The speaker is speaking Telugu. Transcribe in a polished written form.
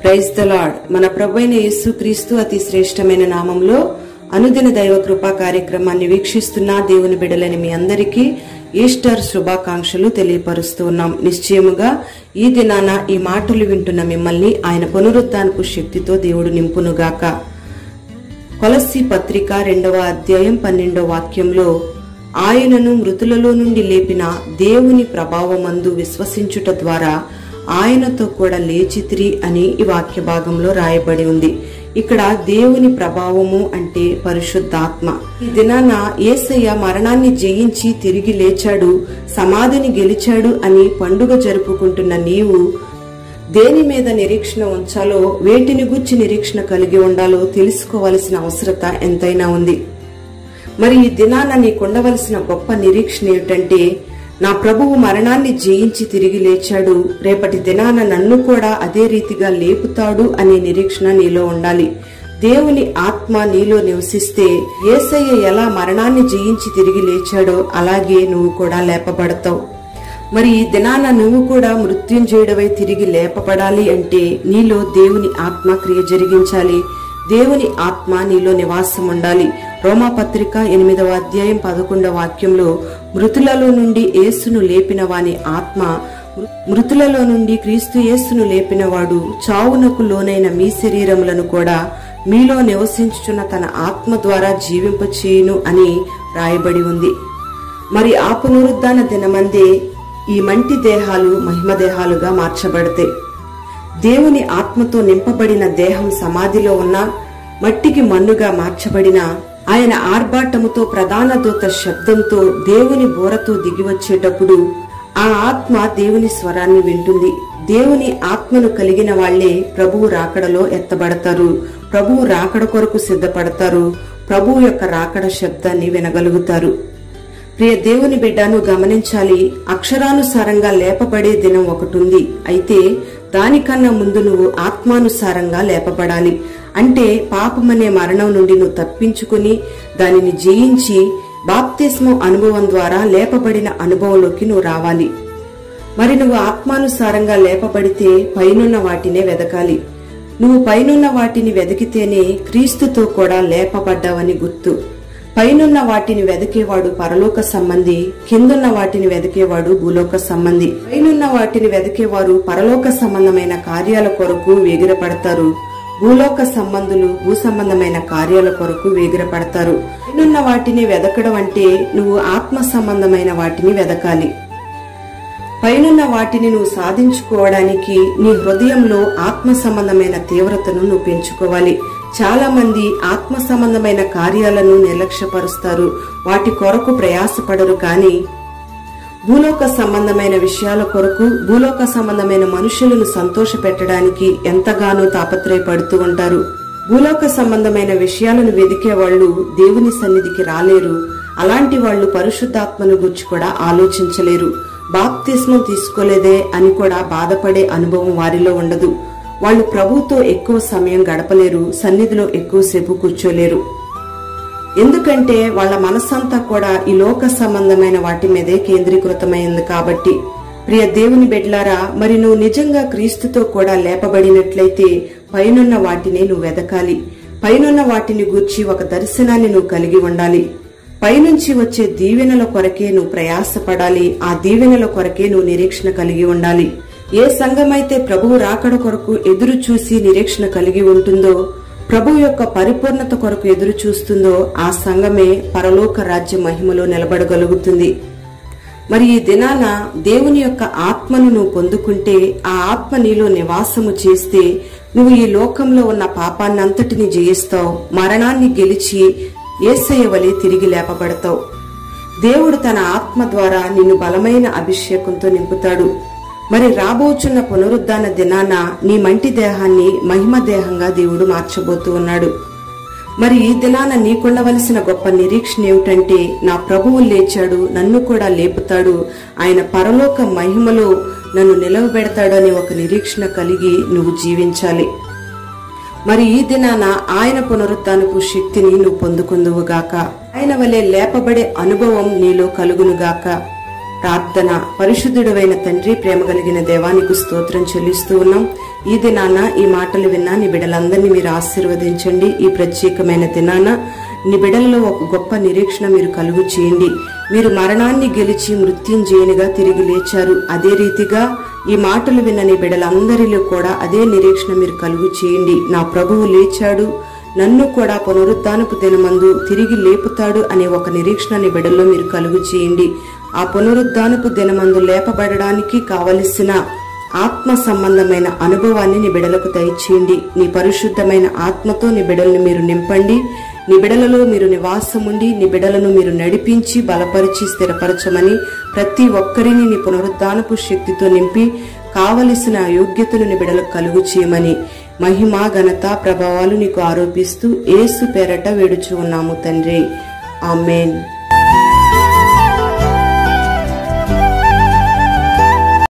Praise the lord. మన ప్రభువైన యేసుక్రీస్తు అతి శ్రేష్టమైన నామంలో అనుదిన దైవ కృపా కార్యక్రమాన్ని వీక్షిస్తున్న దేవుని బిడ్డలని మీ అందరికీ ఈస్టర్ శుభాకాంక్షలు తెలియపరుస్తూ ఉన్నాం. నిశ్చయముగా ఈ దినాన ఈ మాటలు వింటున్న మిమ్మల్ని ఆయన పునరుద్ధానపు శక్తితో దేవుడు నింపునుగాక. కొలస్సీ పత్రిక 2వ అధ్యాయం 12వ వాక్యంలో ఆయనను మృతులలో నుండి లేపిన దేవుని ప్రభావమందు విశ్వసించుట ద్వారా ఆయనతో కూడా లేచితిరి అని ఈ వాక్య భాగంలో రాయబడి ఉంది. ఇక్కడ దేవుని ప్రభావము అంటే పరిశుద్ధాత్మ. ఈ దినాన యేసయ్య మరణాన్ని జయించి తిరిగి లేచాడు, సమాధిని గెలిచాడు అని పండుగ జరుపుకుంటున్న నీవు దేని మీద నిరీక్షణ ఉంచాలో, వేటిని గురించి నిరీక్షణ కలిగి ఉండాలో తెలుసుకోవలసిన అవసరత ఎంతైనా ఉంది. మరి ఈ దినాన నీకుండవలసిన గొప్ప నిరీక్షణ ఏమిటంటే, నా ప్రభువు మరణాన్ని జయించి తిరిగి లేచాడు, రేపటి దినాన నన్ను కూడా అదే రీతిగా లేపుతాడు అనే నిరీక్షణ నీలో ఉండాలి. దేవుని ఆత్మ నీలో నివసిస్తే యేసయ్య ఎలా మరణాన్ని జయించి తిరిగి లేచాడో అలాగే నువ్వు కూడా లేపబడతావు. మరి ఈ దినాన నువ్వు కూడా మృత్యుంజయుడవై తిరిగి లేపబడాలి అంటే నీలో దేవుని ఆత్మ క్రియ జరిగించాలి. దేవుని ఆత్మ నీలో నివాసం ఉండాలి. రోమాపత్రిక 8వ అధ్యాయం 11వ వాక్యంలో మృతులలో నుండి యేసును లేపిన వాని ఆత్మ, మృతులలో నుండి క్రీస్తు యేసును లేపినవాడు చావునకు లోనైన మీ శరీరములను కూడా మీలో నివసించుచున్న తన ఆత్మ ద్వారా జీవింపచేయును అని రాయబడి ఉంది. మరి ఆ పునరుద్ధాన దినమందే ఈ మంటి దేహాలు మహిమ దేహాలుగా మార్చబడతాయి. దేవుని ఆత్మతో నింపబడిన దేహం సమాధిలో ఉన్న మట్టికి మన్నుగా మార్చబడిన ఆయన ఆర్భాటముతో ప్రధాన దూత శబ్దంతో దేవుని బోరతో దిగివచ్చేటప్పుడు ఆ ఆత్మ దేవుని స్వరాన్ని వింటుంది. దేవుని ఆత్మను కలిగిన వాళ్లే ప్రభువు రాకడలో ఎత్తబడతారు, ప్రభువు రాకడ కొరకు సిద్ధపడతారు, ప్రభువు యొక్క రాకడ శబ్దాన్ని వినగలుగుతారు. ప్రియ దేవుని బిడ్డను గమనించాలి. అక్షరానుసారంగా లేపబడే దినం ఒకటి ఉంది. అయితే దానికన్నా ముందు నువ్వు ఆత్మానుసారంగా లేపబడాలి. అంటే పాపమనే మరణం నుండి నువ్వు తప్పించుకుని దానిని జయించి బాప్తిస్మం అనుభవం ద్వారా లేపబడిన అనుభవంలోకి నువ్వు రావాలి. మరి నువ్వు ఆత్మానుసారంగా లేపబడితే పైనున్న వాటినే వెదకాలి. నువ్వు పైనున్న వాటిని వెదికితేనే క్రీస్తుతో కూడా లేపబడ్డావని గుర్తు. పైనున్న వాటిని వెదికేవాడు పరలోక సంబంధి, కిందున్న వాటిని వెదికేవాడు భూలోక సంబంధి. పైనున్న వాటిని వెదికేవారు పరలోక సంబంధమైన కార్యాల కొరకు వేగిరపడతారు, భూలోక సంబంధులు భూ సంబంధమైన కార్యాల కొరకు వేగిరపడతారు. పైనున్న వాటిని వెదకడం అంటే నువ్వు ఆత్మ సంబంధమైన వాటిని వెదకాలి. పైనున్న వాటిని నువ్వు సాధించుకోవడానికి నీ హృదయంలో ఆత్మ సంబంధమైన తీవ్రతను నువ్వు పెంచుకోవాలి. చాలా మంది ఆత్మ సంబంధమైన కార్యాలను నిర్లక్ష్యపరుస్తారు, వాటి కొరకు ప్రయాసపడరు. కానీ భూలోక సంబంధమైన విషయాల కొరకు, భూలోక సంబంధమైన మనుషులను సంతోష పెట్టడానికి ఎంతగానో తాపత్రయపడుతూ ఉంటారు. భూలోక సంబంధమైన విషయాలను వెదికే వాళ్ళు దేవుని సన్నిధికి రాలేరు. అలాంటి వాళ్ళు పరిశుద్ధాత్మను గురించి కూడా ఆలోచించలేరు. బాప్తిస్మం తీసుకోలేదే అని కూడా బాధపడే అనుభవం వారిలో ఉండదు. వాళ్ళు ప్రభువుతో ఎక్కువ సమయం గడపలేరు, సన్నిధిలో ఎక్కువసేపు కూర్చోలేరు. ఎందుకంటే వాళ్ళ మనస్సంతా కూడా ఈ లోక సంబంధమైన వాటి మీదే కేంద్రీకృతమైంది కాబట్టి. ప్రియ దేవుని బిడ్డలారా, మరి నువ్వు నిజంగా క్రీస్తుతో కూడా లేపబడినట్లయితే పైనున్న వాటిని నువ్వు వెదకాలి. పైనున్న వాటిని గూర్చి ఒక దర్శనాన్ని నువ్వు కలిగి ఉండాలి. పైనుంచి వచ్చే దీవెనల కొరకే నువ్వు ప్రయాసపడాలి. ఆ దీవెనల కొరకే నువ్వు నిరీక్షణ కలిగి ఉండాలి. ఏ సంఘమైతే ప్రభువు రాకడ కొరకు ఎదురు చూసి నిరీక్షణ కలిగి ఉంటుందో, ప్రభు యొక్క పరిపూర్ణత కొరకు ఎదురు చూస్తుందో, ఆ సంఘమే పరలోక రాజ్య మహిమలో నిలబడగలుగుతుంది. మరి ఈ దినాన దేవుని యొక్క ఆత్మను నువ్వు పొందుకుంటే, ఆ ఆత్మ నీలో నివాసము చేస్తే నువ్వు ఈ లోకంలో ఉన్న పాపాన్నంతటిని జయిస్తావు, మరణాన్ని గెలిచి యేసయ్య వలె తిరిగి లేపబడతావు. దేవుడు తన ఆత్మ ద్వారా నిన్ను బలమైన అభిషేకంతో నింపుతాడు. మరి రాబోచున్న పునరుద్ధాన దినాన నీ మంటి దేహాన్ని మహిమ దేహంగా దేవుడు మార్చబోతూ ఉన్నాడు. మరి ఈ దినాన నీకుండవలసిన గొప్ప నిరీక్షణ ఏమిటంటే, నా ప్రభువు లేచాడు, నన్ను కూడా లేపుతాడు, ఆయన పరలోక మహిమలో నన్ను నిలవబెడతాడు అనే ఒక నిరీక్షణ కలిగి నువ్వు జీవించాలి. మరి ఈ దినాన ఆయన పునరుద్ధానపు శక్తిని నువ్వు పొందుకుందువుగాక. ఆయన వలె లేపబడే అనుభవం నీలో కలుగునుగాక. ప్రార్థన. పరిశుద్ధుడైన తండ్రి, ప్రేమ కలిగిన దేవానికి స్తోత్రం చెల్లిస్తూ ఉన్నాం. ఈ దినాన ఈ మాటలు విన్నా నీ బిడ్డలందరినీ మీరు ఆశీర్వదించండి. ఈ ప్రత్యేకమైన దినాన నీ బిడ్డలలో ఒక గొప్ప నిరీక్షణ మీరు కలుగు చేయండి. మీరు మరణాన్ని గెలిచి మృత్యుంజయునిగా తిరిగి లేచారు. అదే రీతిగా ఈ మాటలు విన్న నీ బిడ్డలందరిలో కూడా అదే నిరీక్షణ మీరు కలుగు చేయండి. నా ప్రభువు లేచాడు, నన్ను కూడా పునరుద్ధానపు దినమందు తిరిగి లేపుతాడు అనే ఒక నిరీక్షణ నీ బిడ్డల్లో మీరు కలుగు చేయండి. ఆ పునరుద్ధానపు దినమందు లేపబడడానికి కావలసిన ఆత్మ సంబంధమైన అనుభవాన్ని నీ బిడ్డలకు దయచేయండి. నీ పరిశుద్ధమైన ఆత్మతో నీ బిడ్డలను మీరు నింపండి. నీ బిడ్డలలో మీరు నివాసముండి నీ బిడ్డలను మీరు నడిపించి బలపరిచి స్థిరపరచమని, ప్రతి ఒక్కరిని నీ పునరుద్ధానపు శక్తితో నింపి కావలసిన యోగ్యతను నీ బిడ్డలకు కలుగు చేయమని మహిమ ఘనత ప్రభావాలు నీకు ఆరోపిస్తూ యేసు పేరట వేడుచు ఉన్నాము తండ్రి. ఆమేన్.